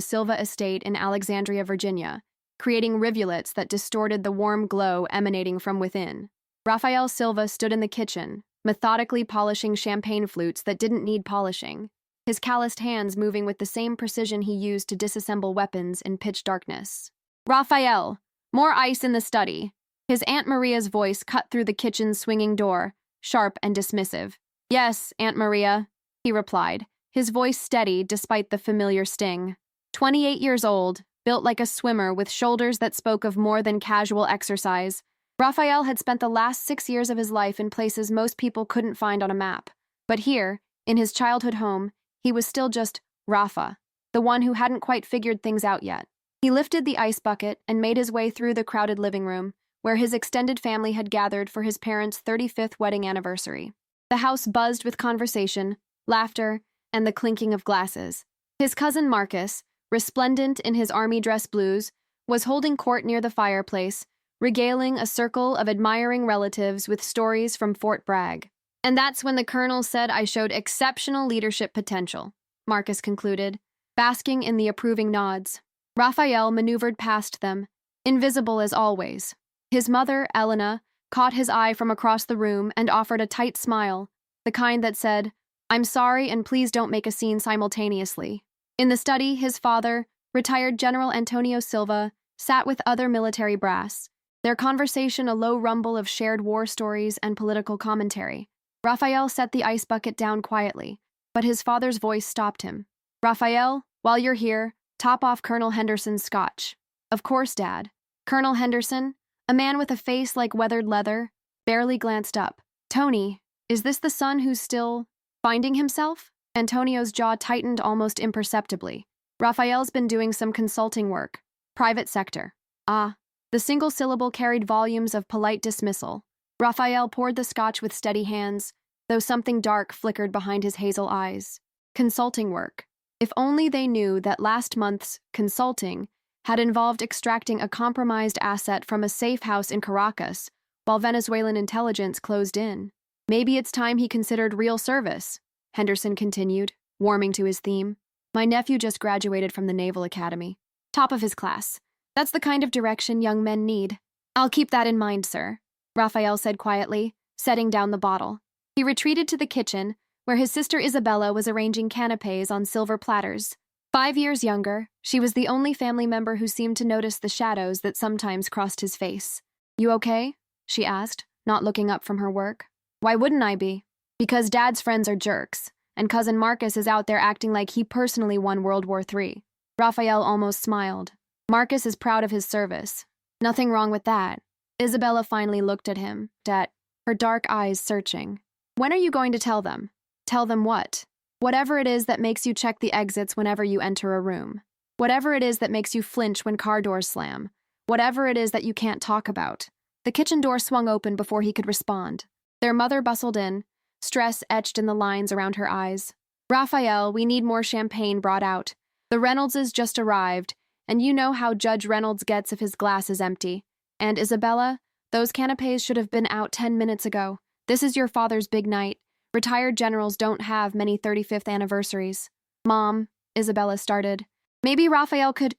Silva estate in Alexandria, Virginia, creating rivulets that distorted the warm glow emanating from within. Rafael Silva stood in the kitchen, methodically polishing champagne flutes that didn't need polishing, his calloused hands moving with the same precision he used to disassemble weapons in pitch darkness. "Rafael, more ice in the study." His Aunt Maria's voice cut through the kitchen's swinging door, sharp and dismissive. "Yes, Aunt Maria," he replied, his voice steady despite the familiar sting. 28 years old, built like a swimmer with shoulders that spoke of more than casual exercise, Rafael had spent the last 6 years of his life in places most people couldn't find on a map. But here, in his childhood home, he was still just Rafa, the one who hadn't quite figured things out yet. He lifted the ice bucket and made his way through the crowded living room, where his extended family had gathered for his parents' 35th wedding anniversary. The house buzzed with conversation, laughter, and the clinking of glasses. His cousin Marcus, resplendent in his army dress blues, was holding court near the fireplace, regaling a circle of admiring relatives with stories from Fort Bragg. "And that's when the colonel said I showed exceptional leadership potential," Marcus concluded, basking in the approving nods. Raphael maneuvered past them, invisible as always. His mother, Elena, caught his eye from across the room and offered a tight smile, the kind that said, "I'm sorry and please don't make a scene simultaneously." In the study, his father, retired General Antonio Silva, sat with other military brass, their conversation a low rumble of shared war stories and political commentary. Raphael set the ice bucket down quietly, but his father's voice stopped him. "Raphael, while you're here, top off Colonel Henderson's scotch." "Of course, Dad." Colonel Henderson, a man with a face like weathered leather, barely glanced up. "Tony, is this the son who's still finding himself?" Antonio's jaw tightened almost imperceptibly. "Raphael's been doing some consulting work. Private sector." "Ah." The single syllable carried volumes of polite dismissal. Raphael poured the scotch with steady hands, though something dark flickered behind his hazel eyes. Consulting work. If only they knew that last month's consulting had involved extracting a compromised asset from a safe house in Caracas while Venezuelan intelligence closed in. "Maybe it's time he considered real service," Henderson continued, warming to his theme. "My nephew just graduated from the Naval Academy. Top of his class. That's the kind of direction young men need." "I'll keep that in mind, sir," Raphael said quietly, setting down the bottle. He retreated to the kitchen, where his sister Isabella was arranging canapes on silver platters. 5 years younger, she was the only family member who seemed to notice the shadows that sometimes crossed his face. "You okay?" she asked, not looking up from her work. "Why wouldn't I be?" "Because Dad's friends are jerks, and Cousin Marcus is out there acting like he personally won World War III. Raphael almost smiled. "Marcus is proud of his service. Nothing wrong with that." Isabella finally looked at him, her dark eyes searching. "When are you going to tell them?" "Tell them what?" "Whatever it is that makes you check the exits whenever you enter a room. Whatever it is that makes you flinch when car doors slam. Whatever it is that you can't talk about." The kitchen door swung open before he could respond. Their mother bustled in, stress etched in the lines around her eyes. "Raphael, we need more champagne brought out. The Reynoldses just arrived, and you know how Judge Reynolds gets if his glass is empty. And Isabella, those canapes should have been out 10 minutes ago. This is your father's big night. Retired generals don't have many 35th anniversaries." "Mom," Isabella started. "Maybe Raphael could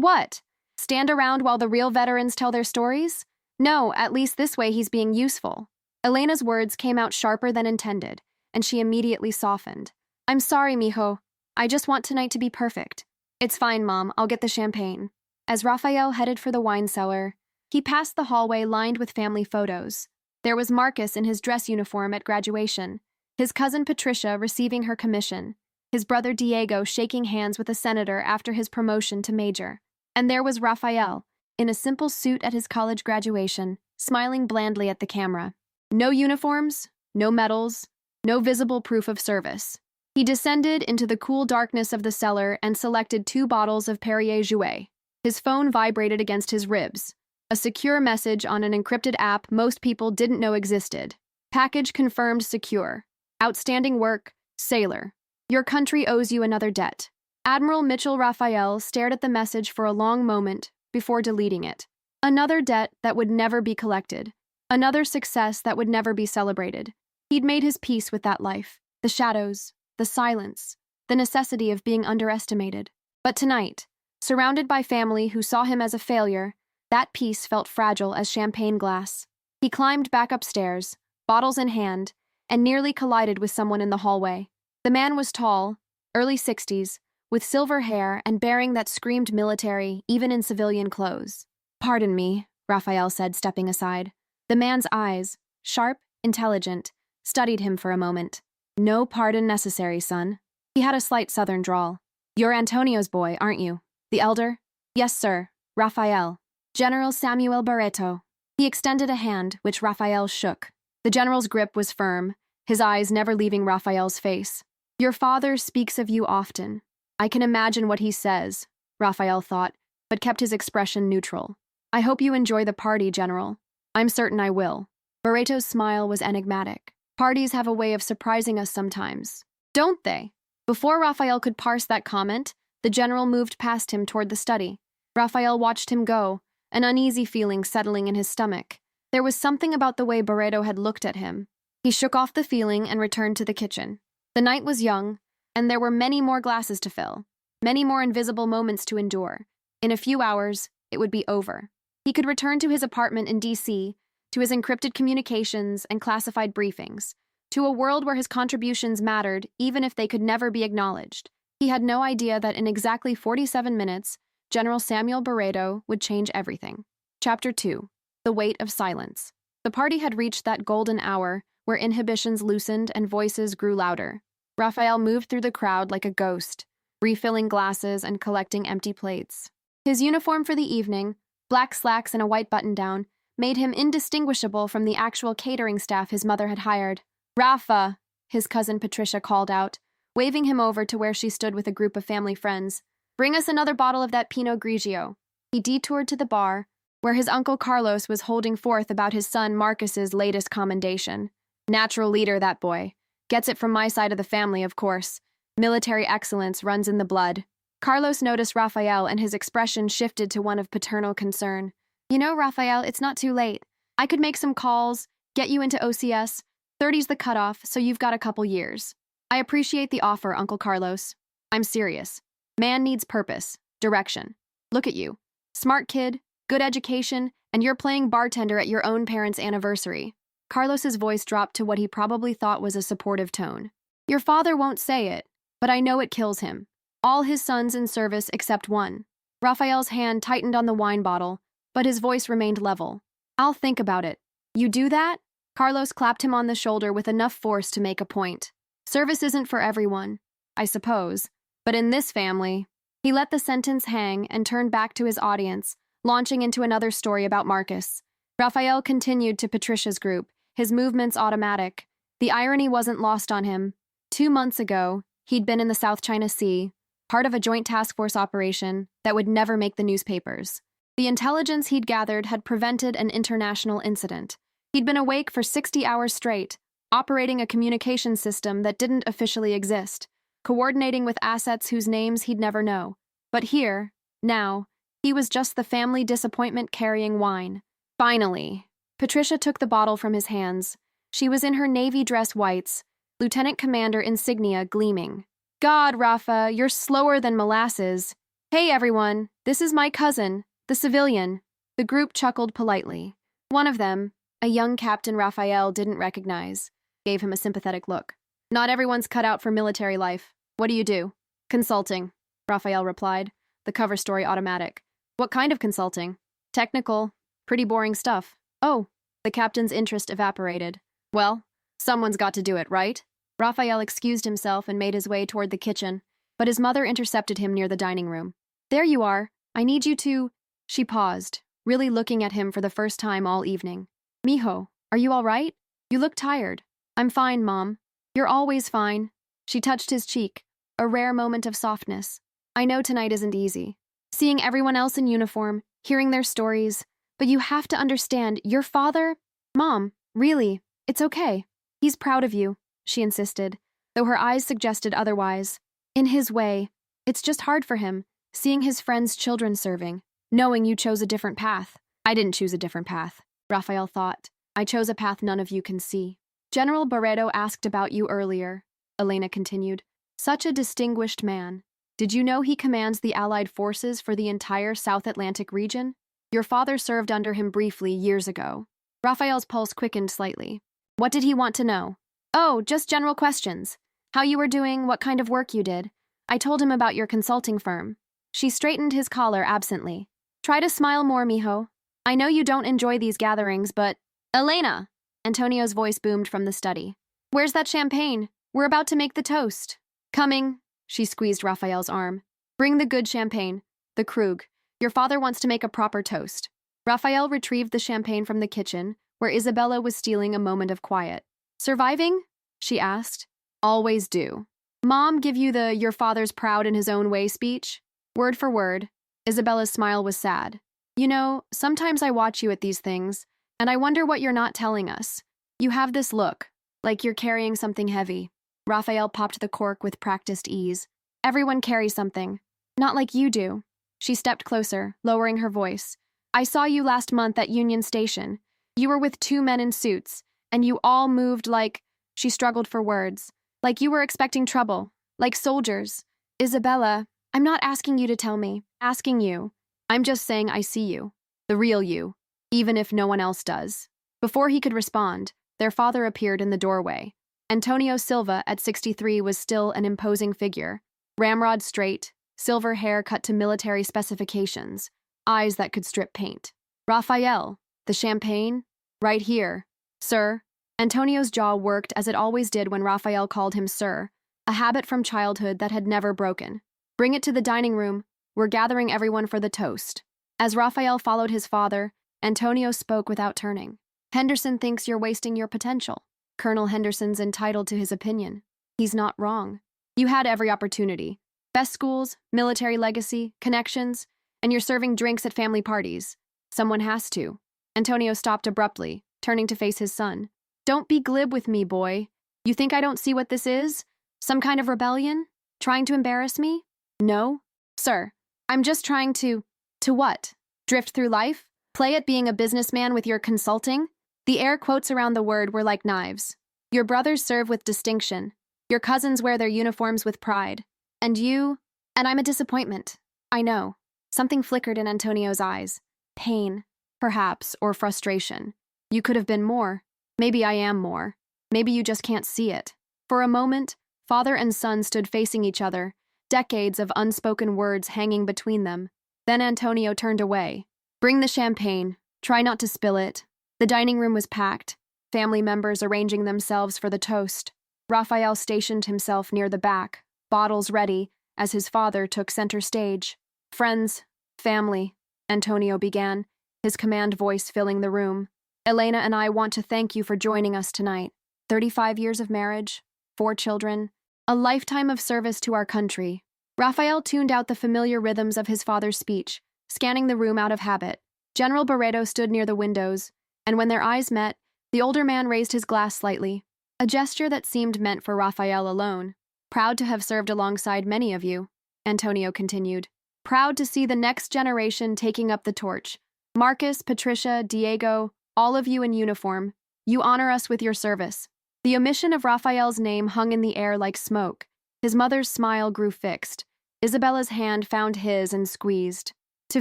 what? Stand around while the real veterans tell their stories? No, at least this way he's being useful." Elena's words came out sharper than intended, and she immediately softened. "I'm sorry, mijo. I just want tonight to be perfect." "It's fine, Mom. I'll get the champagne." As Raphael headed for the wine cellar, he passed the hallway lined with family photos. There was Marcus in his dress uniform at graduation, his cousin Patricia receiving her commission, his brother Diego shaking hands with a senator after his promotion to major. And there was Raphael, in a simple suit at his college graduation, smiling blandly at the camera. No uniforms, no medals, no visible proof of service. He descended into the cool darkness of the cellar and selected 2 bottles of Perrier Jouet. His phone vibrated against his ribs. A secure message on an encrypted app most people didn't know existed. "Package confirmed secure. Outstanding work, sailor. Your country owes you another debt." Admiral Mitchell Raphael stared at the message for a long moment before deleting it. Another debt that would never be collected. Another success that would never be celebrated. He'd made his peace with that life. The shadows, the silence, the necessity of being underestimated. But tonight, surrounded by family who saw him as a failure, that peace felt fragile as champagne glass. He climbed back upstairs, bottles in hand, and nearly collided with someone in the hallway. The man was tall, early 60s, with silver hair and bearing that screamed military, even in civilian clothes. "Pardon me," Raphael said, stepping aside. The man's eyes, sharp, intelligent, studied him for a moment. "No pardon necessary, son." He had a slight southern drawl. "You're Antonio's boy, aren't you? The elder?" "Yes, sir. Raphael. General Samuel Barreto." He extended a hand, which Raphael shook. The general's grip was firm, his eyes never leaving Raphael's face. "Your father speaks of you often. I can imagine what he says," Raphael thought, but kept his expression neutral. "I hope you enjoy the party, General." "I'm certain I will." Barreto's smile was enigmatic. "Parties have a way of surprising us sometimes, don't they?" Before Raphael could parse that comment, the general moved past him toward the study. Raphael watched him go, an uneasy feeling settling in his stomach. There was something about the way Barreto had looked at him. He shook off the feeling and returned to the kitchen. The night was young, and there were many more glasses to fill, many more invisible moments to endure. In a few hours, it would be over. He could return to his apartment in D.C., to his encrypted communications and classified briefings, to a world where his contributions mattered even if they could never be acknowledged. He had no idea that in exactly 47 minutes, General Samuel Barreto would change everything. Chapter 2. The Weight of Silence. The party had reached that golden hour where inhibitions loosened and voices grew louder. Raphael moved through the crowd like a ghost, refilling glasses and collecting empty plates. His uniform for the evening, black slacks and a white button-down, made him indistinguishable from the actual catering staff his mother had hired. "Rafa," his cousin Patricia called out, waving him over to where she stood with a group of family friends. "Bring us another bottle of that Pinot Grigio." He detoured to the bar, where his uncle Carlos was holding forth about his son Marcus's latest commendation. "Natural leader, that boy. Gets it from my side of the family, of course. Military excellence runs in the blood." Carlos noticed Raphael and his expression shifted to one of paternal concern. "You know, Raphael, it's not too late. I could make some calls, get you into OCS. 30's the cutoff, so you've got a couple years." "I appreciate the offer, Uncle Carlos. I'm serious. Man needs purpose, direction. Look at you. Smart kid, good education, and you're playing bartender at your own parents' anniversary." Carlos's voice dropped to what he probably thought was a supportive tone. "Your father won't say it, but I know it kills him. All his sons in service except one." Raphael's hand tightened on the wine bottle, but his voice remained level. "I'll think about it." "You do that?" Carlos clapped him on the shoulder with enough force to make a point. "Service isn't for everyone, I suppose, but in this family." He let the sentence hang and turned back to his audience, launching into another story about Marcus. Raphael continued to Patricia's group, his movements automatic. The irony wasn't lost on him. 2 months ago, he'd been in the South China Sea, part of a joint task force operation that would never make the newspapers. The intelligence he'd gathered had prevented an international incident. He'd been awake for 60 hours straight, operating a communication system that didn't officially exist, coordinating with assets whose names he'd never know. But here, now, he was just the family disappointment carrying wine. Finally, Patricia took the bottle from his hands. She was in her navy dress whites, lieutenant commander insignia gleaming. "God, Rafa, you're slower than molasses." "Hey, everyone, this is my cousin, the civilian." The group chuckled politely. One of them, a young Captain Raphael didn't recognize, gave him a sympathetic look. "Not everyone's cut out for military life. What do you do?" "Consulting," Raphael replied, the cover story automatic. "What kind of consulting?" "Technical. Pretty boring stuff." "Oh," the captain's interest evaporated. "Well, someone's got to do it, right?" Raphael excused himself and made his way toward the kitchen, but his mother intercepted him near the dining room. "There you are. I need you to—" She paused, really looking at him for the first time all evening. "Mijo, are you all right? You look tired." "I'm fine, Mom. You're always fine." She touched his cheek, a rare moment of softness. "I know tonight isn't easy. Seeing everyone else in uniform, hearing their stories, but you have to understand, your father—" "Mom, really, it's okay. He's proud of you," she insisted, though her eyes suggested otherwise. "In his way, it's just hard for him, seeing his friends' children serving, knowing you chose a different path." "I didn't choose a different path," Raphael thought. "I chose a path none of you can see." "General Barreto asked about you earlier," Elena continued. "Such a distinguished man. Did you know he commands the Allied forces for the entire South Atlantic region? Your father served under him briefly years ago. Raphael's pulse quickened slightly. What did he want to know? Oh, just general questions. How you were doing, what kind of work you did. I told him about your consulting firm. She straightened his collar absently. Try to smile more, mijo. I know you don't enjoy these gatherings, but… Elena! Antonio's voice boomed from the study. Where's that champagne? We're about to make the toast. Coming. She squeezed Raphael's arm. Bring the good champagne. The Krug. Your father wants to make a proper toast. Raphael retrieved the champagne from the kitchen, where Isabella was stealing a moment of quiet. Surviving? She asked. Always do. Mom give you the your father's proud in his own way speech? Word for word. Isabella's smile was sad. You know, sometimes I watch you at these things, and I wonder what you're not telling us. You have this look, like you're carrying something heavy. Raphael popped the cork with practiced ease. Everyone carries something. Not like you do. She stepped closer, lowering her voice. I saw you last month at Union Station. You were with 2 men in suits, and you all moved like… She struggled for words. Like you were expecting trouble. Like soldiers. Isabella, I'm not asking you to tell me. Asking you. I'm just saying I see you. The real you. Even if no one else does. Before he could respond, their father appeared in the doorway. Antonio Silva, at 63, was still an imposing figure. Ramrod straight, silver hair cut to military specifications, eyes that could strip paint. Raphael, the champagne? Right here. Sir. Antonio's jaw worked as it always did when Raphael called him sir, a habit from childhood that had never broken. Bring it to the dining room. We're gathering everyone for the toast. As Raphael followed his father, Antonio spoke without turning. Henderson thinks you're wasting your potential. Colonel Henderson's entitled to his opinion. He's not wrong. You had every opportunity. Best schools, military legacy, connections, and you're serving drinks at family parties. Someone has to. Antonio stopped abruptly, turning to face his son. Don't be glib with me, boy. You think I don't see what this is? Some kind of rebellion? Trying to embarrass me? No. Sir, I'm just trying to… To what? Drift through life? Play at being a businessman with your consulting? The air quotes around the word were like knives. Your brothers serve with distinction. Your cousins wear their uniforms with pride. And you… And I'm a disappointment. I know. Something flickered in Antonio's eyes. Pain, perhaps, or frustration. You could have been more. Maybe I am more. Maybe you just can't see it. For a moment, father and son stood facing each other, decades of unspoken words hanging between them. Then Antonio turned away. Bring the champagne. Try not to spill it. The dining room was packed, family members arranging themselves for the toast. Raphael stationed himself near the back, bottles ready, as his father took center stage. Friends, family, Antonio began, his command voice filling the room. Elena and I want to thank you for joining us tonight. 35 years of marriage, 4 children, a lifetime of service to our country. Raphael tuned out the familiar rhythms of his father's speech, scanning the room out of habit. General Barreto stood near the windows, and when their eyes met, the older man raised his glass slightly, a gesture that seemed meant for Raphael alone. Proud to have served alongside many of you, Antonio continued. Proud to see the next generation taking up the torch. Marcus, Patricia, Diego, all of you in uniform, you honor us with your service. The omission of Raphael's name hung in the air like smoke. His mother's smile grew fixed. Isabella's hand found his and squeezed. To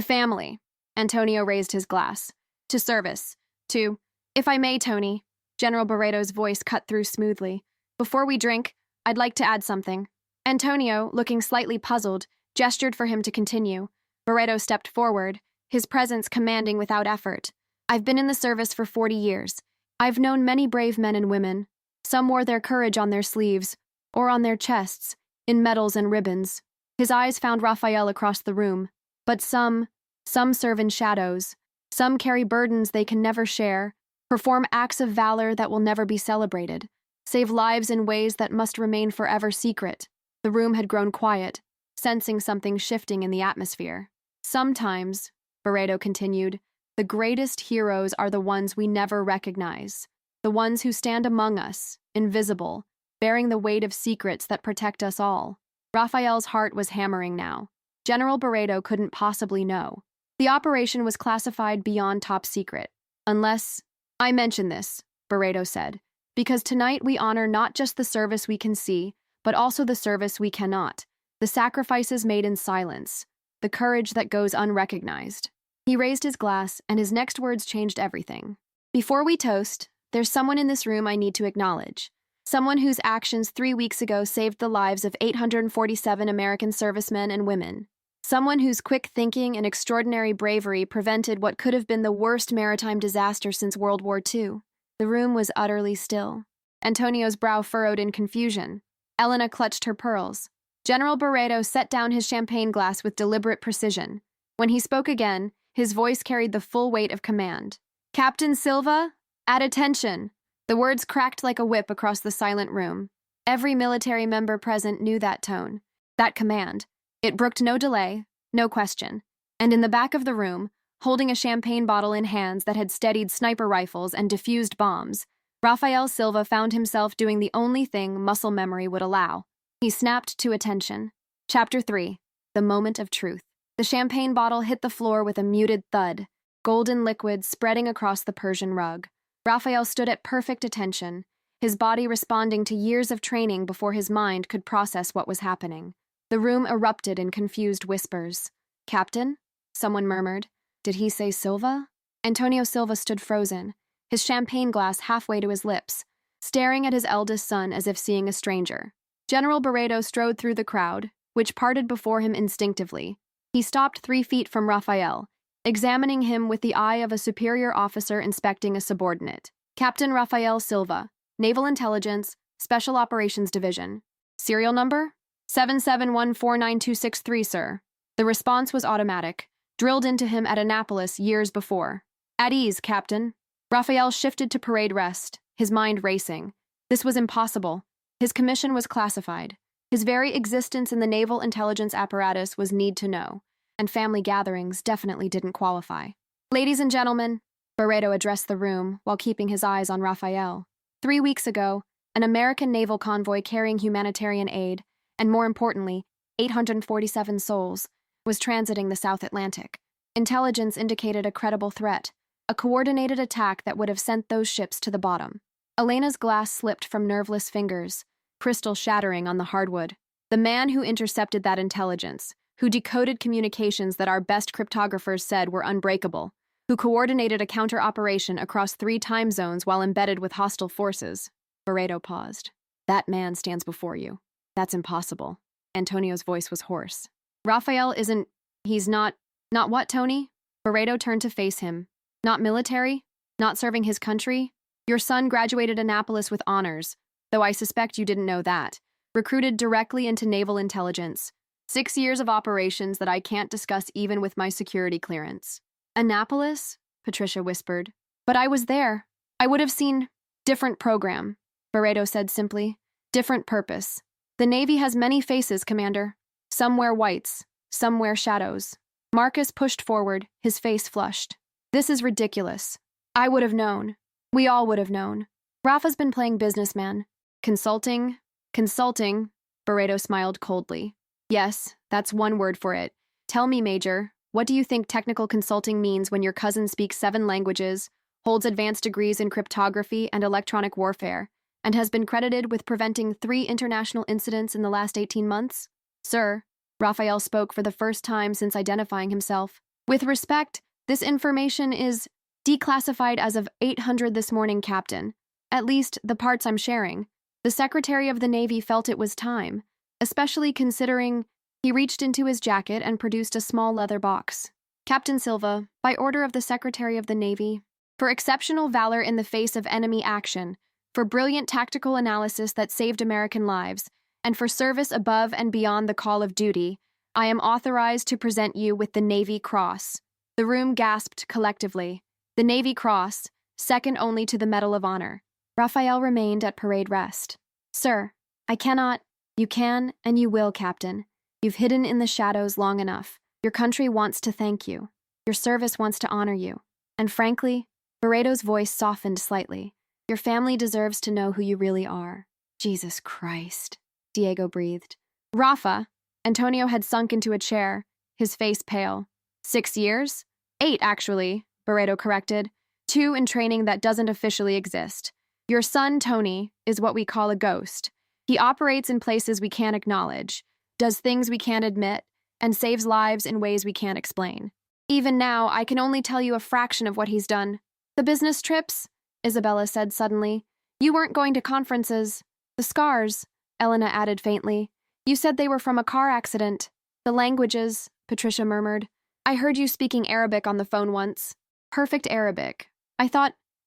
family. Antonio raised his glass. To service. To… If I may, Tony. General Barreto's voice cut through smoothly. Before we drink, I'd like to add something. Antonio, looking slightly puzzled, gestured for him to continue. Barreto stepped forward, his presence commanding without effort. I've been in the service for 40 years. I've known many brave men and women. Some wore their courage on their sleeves, or on their chests, in medals and ribbons. His eyes found Raphael across the room. But some serve in shadows. Some carry burdens they can never share, perform acts of valor that will never be celebrated, save lives in ways that must remain forever secret. The room had grown quiet, sensing something shifting in the atmosphere. Sometimes, Barreto continued, the greatest heroes are the ones we never recognize, the ones who stand among us, invisible, bearing the weight of secrets that protect us all. Raphael's heart was hammering now. General Barreto couldn't possibly know. The operation was classified beyond top secret. Unless… I mention this, Barreto said, because tonight we honor not just the service we can see, but also the service we cannot. the sacrifices made in silence, the courage that goes unrecognized. He raised his glass, and his next words changed everything. Before we toast, there's someone in this room I need to acknowledge. Someone whose actions 3 weeks ago saved the lives of 847 American servicemen and women. Someone whose quick thinking and extraordinary bravery prevented what could have been the worst maritime disaster since World War II. The room was utterly still. Antonio's brow furrowed in confusion. Elena clutched her pearls. General Barreto set down his champagne glass with deliberate precision. When he spoke again, his voice carried the full weight of command. "Captain Silva, at attention!" The words cracked like a whip across the silent room. Every military member present knew that tone, that command. It brooked no delay, no question. And in the back of the room, holding a champagne bottle in hands that had steadied sniper rifles and diffused bombs, Rafael Silva found himself doing the only thing muscle memory would allow. He snapped to attention. Chapter 3. The Moment of Truth. The champagne bottle hit the floor with a muted thud, golden liquid spreading across the Persian rug. Rafael stood at perfect attention, his body responding to years of training before his mind could process what was happening. The room erupted in confused whispers. "Captain?" someone murmured. "Did he say Silva?" Antonio Silva stood frozen, his champagne glass halfway to his lips, staring at his eldest son as if seeing a stranger. General Barreto strode through the crowd, which parted before him instinctively. He stopped 3 feet from Rafael, examining him with the eye of a superior officer inspecting a subordinate. "Captain Rafael Silva, Naval Intelligence, Special Operations Division. Serial number? 77149263, sir." The response was automatic, drilled into him at Annapolis years before. "At ease, Captain." Rafael shifted to parade rest, his mind racing. This was impossible. His commission was classified. His very existence in the naval intelligence apparatus was need to know, and family gatherings definitely didn't qualify. "Ladies and gentlemen," Barreto addressed the room while keeping his eyes on Rafael. 3 weeks ago, an American naval convoy carrying humanitarian aid, and more importantly, 847 souls, was transiting the South Atlantic. Intelligence indicated a credible threat, a coordinated attack that would have sent those ships to the bottom. Elena's glass slipped from nerveless fingers, crystal shattering on the hardwood. The man who intercepted that intelligence, who decoded communications that our best cryptographers said were unbreakable, who coordinated a counter-operation across 3 time zones while embedded with hostile forces. Barreto paused. "That man stands before you. That's impossible." Antonio's voice was hoarse. "Rafael isn't... he's not... Not what, Tony?" Barreto turned to face him. "Not military? Not serving his country? Your son graduated Annapolis with honors, though I suspect you didn't know that. Recruited directly into naval intelligence. 6 years of operations that I can't discuss even with my security clearance." "Annapolis?" Patricia whispered. "But I was there. I would have seen..." "Different program," Barreto said simply. "Different purpose. The Navy has many faces, Commander. Some wear whites, some wear shadows." Marcus pushed forward, his face flushed. "This is ridiculous. I would have known. We all would have known. Rafa's been playing businessman. Consulting? Consulting," Barreto smiled coldly. "Yes, that's one word for it. Tell me, Major, what do you think technical consulting means when your cousin speaks 7 languages, holds advanced degrees in cryptography and electronic warfare, and has been credited with preventing 3 international incidents in the last 18 months? Sir," Rafael spoke for the first time since identifying himself, "with respect, this information is declassified as of 800 this morning, Captain. At least, the parts I'm sharing. The Secretary of the Navy felt it was time, especially considering..." He reached into his jacket and produced a small leather box. "Captain Silva, by order of the Secretary of the Navy, for exceptional valor in the face of enemy action, for brilliant tactical analysis that saved American lives, and for service above and beyond the call of duty, I am authorized to present you with the Navy Cross." The room gasped collectively. The Navy Cross, second only to the Medal of Honor. Rafael remained at parade rest. "Sir, I cannot..." "You can and you will, Captain. You've hidden in the shadows long enough. Your country wants to thank you. Your service wants to honor you. And frankly," Barreto's voice softened slightly, "your family deserves to know who you really are." "Jesus Christ," Diego breathed. "Rafa," Antonio had sunk into a chair, his face pale. 6 years? 8, actually, Barreto corrected. 2 in training that doesn't officially exist. Your son, Tony, is what we call a ghost. He operates in places we can't acknowledge, does things we can't admit, and saves lives in ways we can't explain. Even now, I can only tell you a fraction of what he's done. The business trips? Isabella said suddenly. You weren't going to conferences. The scars, Elena added faintly. You said they were from a car accident. The languages, Patricia murmured. I heard you speaking Arabic on the phone once. Perfect Arabic.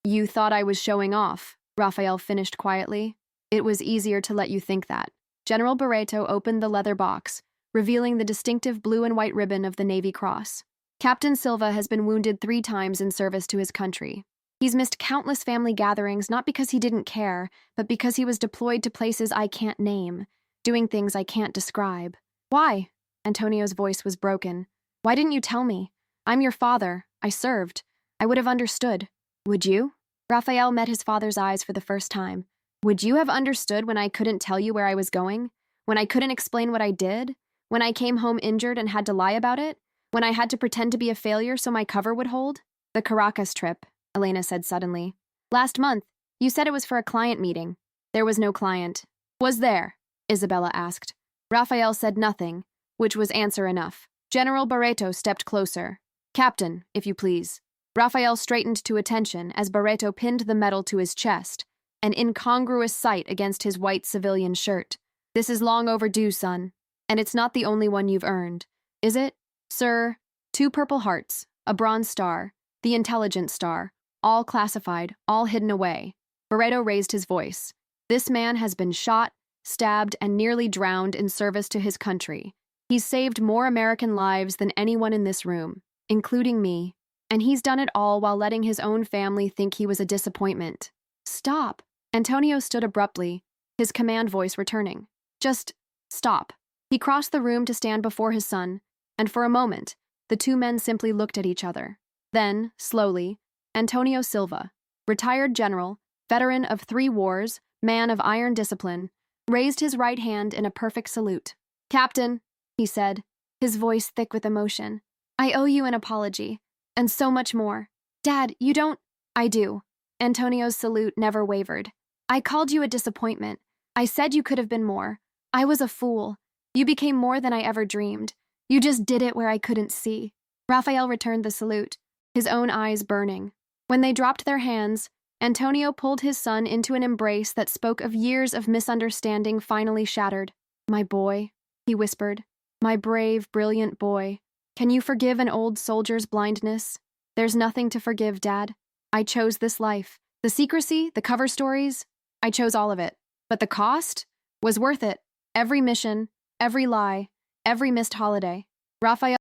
You thought I was showing off, Raphael finished quietly. It was easier to let you think that. General Barreto opened the leather box, revealing the distinctive blue and white ribbon of the Navy Cross. Captain Silva has been wounded 3 times in service to his country. He's missed countless family gatherings not because he didn't care, but because he was deployed to places I can't name, doing things I can't describe. Why? Antonio's voice was broken. Why didn't you tell me? I'm your father. I served. I would have understood. Would you? Raphael met his father's eyes for the first time. Would you have understood when I couldn't tell you where I was going? When I couldn't explain what I did? When I came home injured and had to lie about it? When I had to pretend to be a failure so my cover would hold? The Caracas trip, Elena said suddenly. Last month, you said it was for a client meeting. There was no client. Was there? Isabella asked. Raphael said nothing, which was answer enough. General Barreto stepped closer. Captain, if you please. Raphael straightened to attention as Barreto pinned the medal to his chest, an incongruous sight against his white civilian shirt. This is long overdue, son. And it's not the only one you've earned. Is it? Sir, 2 Purple Hearts, a Bronze Star, the Intelligence Star, all classified, all hidden away. Barreto raised his voice. This man has been shot, stabbed, and nearly drowned in service to his country. He's saved more American lives than anyone in this room, including me, and he's done it all while letting his own family think he was a disappointment. Stop. Antonio stood abruptly, his command voice returning. Just stop. He crossed the room to stand before his son, and for a moment, the 2 men simply looked at each other. Then, slowly, Antonio Silva, retired general, veteran of 3 wars, man of iron discipline, raised his right hand in a perfect salute. Captain, he said, his voice thick with emotion, I owe you an apology, and so much more. Dad, you don't... I do. Antonio's salute never wavered. I called you a disappointment. I said you could have been more. I was a fool. You became more than I ever dreamed. You just did it where I couldn't see. Raphael returned the salute, his own eyes burning. When they dropped their hands, Antonio pulled his son into an embrace that spoke of years of misunderstanding finally shattered. My boy, he whispered. My brave, brilliant boy. Can you forgive an old soldier's blindness? There's nothing to forgive, Dad. I chose this life. The secrecy, the cover stories, I chose all of it. But the cost was worth it. Every mission, every lie, every missed holiday. Raphael